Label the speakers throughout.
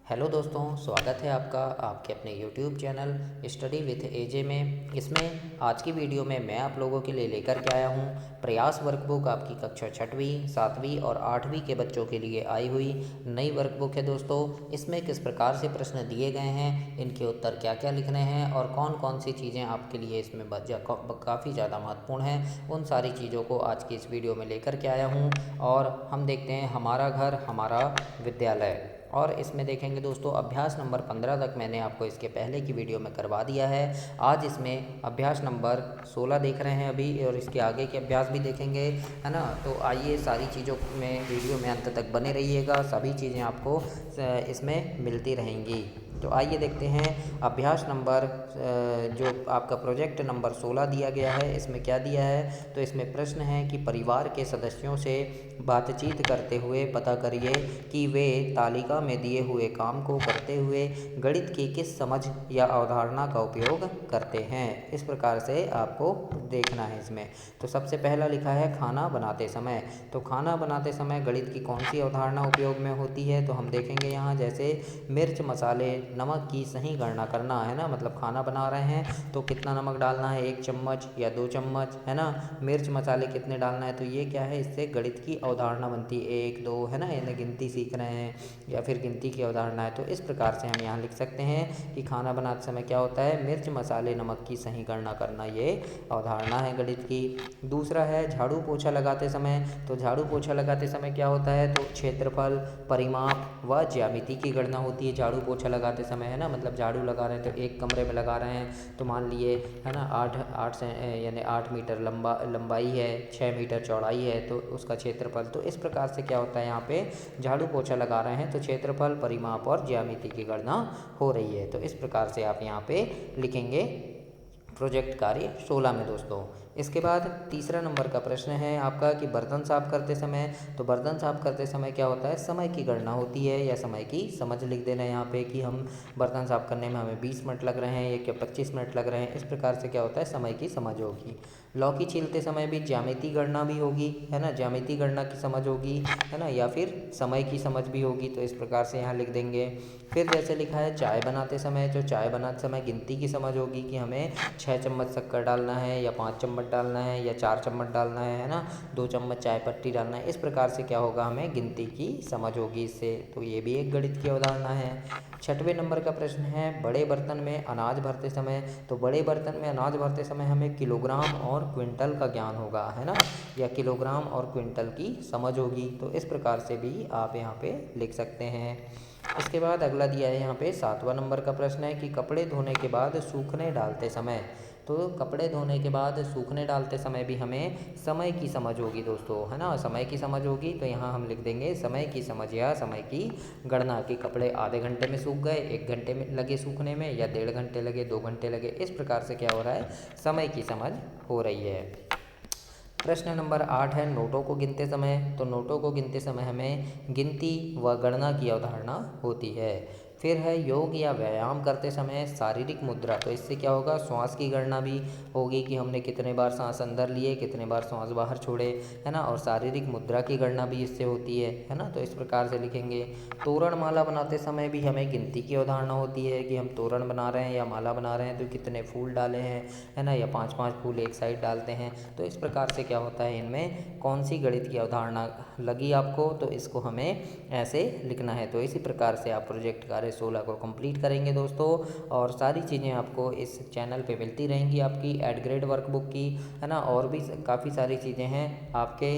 Speaker 1: Hello दोस्तों, स्वागत है आपका आपके अपने YouTube चैनल स्टडी विथ एजे में। इसमें आज की वीडियो में मैं आप लोगों के लिए लेकर के आया हूँ प्रयास वर्कबुक। आपकी कक्षा 6वीं 7वीं और 8वीं के बच्चों के लिए आई हुई नई वर्कबुक है दोस्तों। इसमें किस प्रकार से प्रश्न दिए गए हैं, इनके उत्तर क्या क्या लिखने हैं और कौन कौन सी चीज़ें आपके लिए इसमें काफ़ी ज़्यादा महत्वपूर्ण हैं, उन सारी चीज़ों को आज की इस वीडियो में लेकर के आया हूँ। और हम देखते हैं हमारा घर हमारा विद्यालय। और इसमें देखेंगे दोस्तों, अभ्यास नंबर 15 तक मैंने आपको इसके पहले की वीडियो में करवा दिया है। आज इसमें अभ्यास नंबर 16 देख रहे हैं अभी, और इसके आगे के अभ्यास भी देखेंगे, है ना। तो आइए सारी चीज़ों में वीडियो में अंत तक बने रहिएगा, सभी चीज़ें आपको इसमें मिलती रहेंगी। तो आइए देखते हैं अभ्यास नंबर जो आपका प्रोजेक्ट नंबर 16 दिया गया है, इसमें क्या दिया है। तो इसमें प्रश्न है कि परिवार के सदस्यों से बातचीत करते हुए पता करिए कि वे तालिका में दिए हुए काम को करते हुए गणित की किस समझ या अवधारणा का उपयोग करते हैं। इस प्रकार से आपको देखना है इसमें। तो सबसे पहला लिखा है खाना बनाते समय। तो खाना बनाते समय गणित की कौन सी अवधारणा उपयोग में होती है, तो हम देखेंगे यहाँ जैसे मिर्च मसाले नमक की सही गणना करना, है ना। मतलब खाना बना रहे हैं तो कितना नमक डालना है, 1 चम्मच या 2 चम्मच, है ना। मिर्च मसाले कितने डालना है, तो ये क्या है, इससे गणित की अवधारणा बनती है 1 2, है ना। यानी गिनती सीख रहे हैं या फिर गिनती की अवधारणा है। तो इस प्रकार से हम यहाँ लिख सकते हैं कि खाना बनाते समय क्या होता है, मिर्च मसाले नमक की सही गणना करना, ये अवधारणा है गणित की। दूसरा है झाड़ू पोछा लगाते समय। तो झाड़ू पोछा लगाते समय क्या होता है, तो क्षेत्रफल, परिमाप व ज्यामिति की गणना होती है झाड़ू पोछा लगाते समय, है ना। मतलब झाड़ू लगा रहे हैं तो एक कमरे में लगा रहे हैं, तो मान लिए, है ना, 8 से यानी 8 मीटर लंबाई है, 6 मीटर चौड़ाई है, तो उसका क्षेत्रफल। तो इस प्रकार से क्या होता है, यहाँ पे झाड़ू पोछा लगा रहे हैं तो क्षेत्रफल, परिमाप और ज्यामिति की गणना हो रही है। तो इस प्रकार से आप यहाँ पे लिखेंगे प्रोजेक्ट कार्य 16 में दोस्तों। इसके बाद तीसरा नंबर का प्रश्न है आपका कि बर्तन साफ करते समय। तो बर्तन साफ करते समय क्या होता है, समय की गणना होती है या समय की समझ लिख देना है यहाँ पे कि हम बर्तन साफ करने में हमें 20 मिनट लग रहे हैं या क्या 25 मिनट लग रहे हैं। इस प्रकार से क्या होता है, समय की समझ होगी। लौकी छीलते समय भी ज्यामिति गणना भी होगी, है ना, ज्यामिति गणना की समझ होगी, है ना, या फिर समय की समझ भी होगी। तो इस प्रकार से यहाँ लिख देंगे। फिर जैसे लिखा है चाय बनाते समय, जो चाय बनाते समय गिनती की समझ होगी कि हमें 6 चम्मच शक्कर डालना है या 5 चम्मच डालना है या 4 चम्मच डालना है ना, 2 चम्मच चाय पत्ती डालना है। इस प्रकार से क्या होगा, हमें गिनती की समझ होगी इससे। तो ये भी एक गणित की अवधारणा है। 6वें नंबर का प्रश्न है बड़े बर्तन में अनाज भरते समय। तो बड़े बर्तन में अनाज भरते समय हमें किलोग्राम और क्विंटल का ज्ञान होगा, है ना, या किलोग्राम और क्विंटल की समझ होगी। तो इस प्रकार से भी आप यहाँ पे लिख सकते हैं। इसके बाद अगला दिया है यहाँ पे 7वां नंबर का प्रश्न है कि कपड़े धोने के बाद सूखने डालते समय। तो कपड़े धोने के बाद सूखने डालते समय भी हमें समय की समझ होगी दोस्तों, है ना, समय की समझ होगी। तो यहाँ हम लिख देंगे समय की समझ या समय की गणना कि कपड़े आधे घंटे में सूख गए, 1 घंटे में लगे सूखने में, या 1.5 घंटे लगे, 2 घंटे लगे। इस प्रकार से क्या हो रहा है, समय की समझ हो रही है। प्रश्न नंबर 8 है नोटों को गिनते समय। तो नोटों को गिनते समय हमें गिनती व गणना की अवधारणा होती है। फिर है योग या व्यायाम करते समय शारीरिक मुद्रा। तो इससे क्या होगा, श्वास की गणना भी होगी कि हमने कितने बार सांस अंदर लिए, कितने बार सांस बाहर छोड़े, है ना। और शारीरिक मुद्रा की गणना भी इससे होती है ना। तो इस प्रकार से लिखेंगे। तोरण माला बनाते समय भी हमें गिनती की अवधारणा होती है कि हम तोरण बना रहे हैं या माला बना रहे हैं तो कितने फूल डाले हैं, है ना, या 5-5 फूल एक साइड डालते हैं। तो इस प्रकार से क्या होता है, इनमें कौन सी गणित की अवधारणा लगी आपको, तो इसको हमें ऐसे लिखना है। तो इसी प्रकार से आप प्रोजेक्ट कार्य 16 को कंप्लीट करेंगे दोस्तों। और सारी चीज़ें आपको इस चैनल पे मिलती रहेंगी, आपकी एड ग्रेड वर्कबुक की, है ना। और भी काफ़ी सारी चीज़ें हैं आपके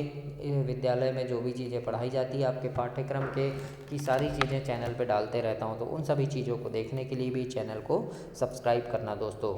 Speaker 1: विद्यालय में, जो भी चीज़ें पढ़ाई जाती है आपके पाठ्यक्रम के की सारी चीज़ें चैनल पे डालते रहता हूँ। तो उन सभी चीज़ों को देखने के लिए भी चैनल को सब्सक्राइब करना दोस्तों।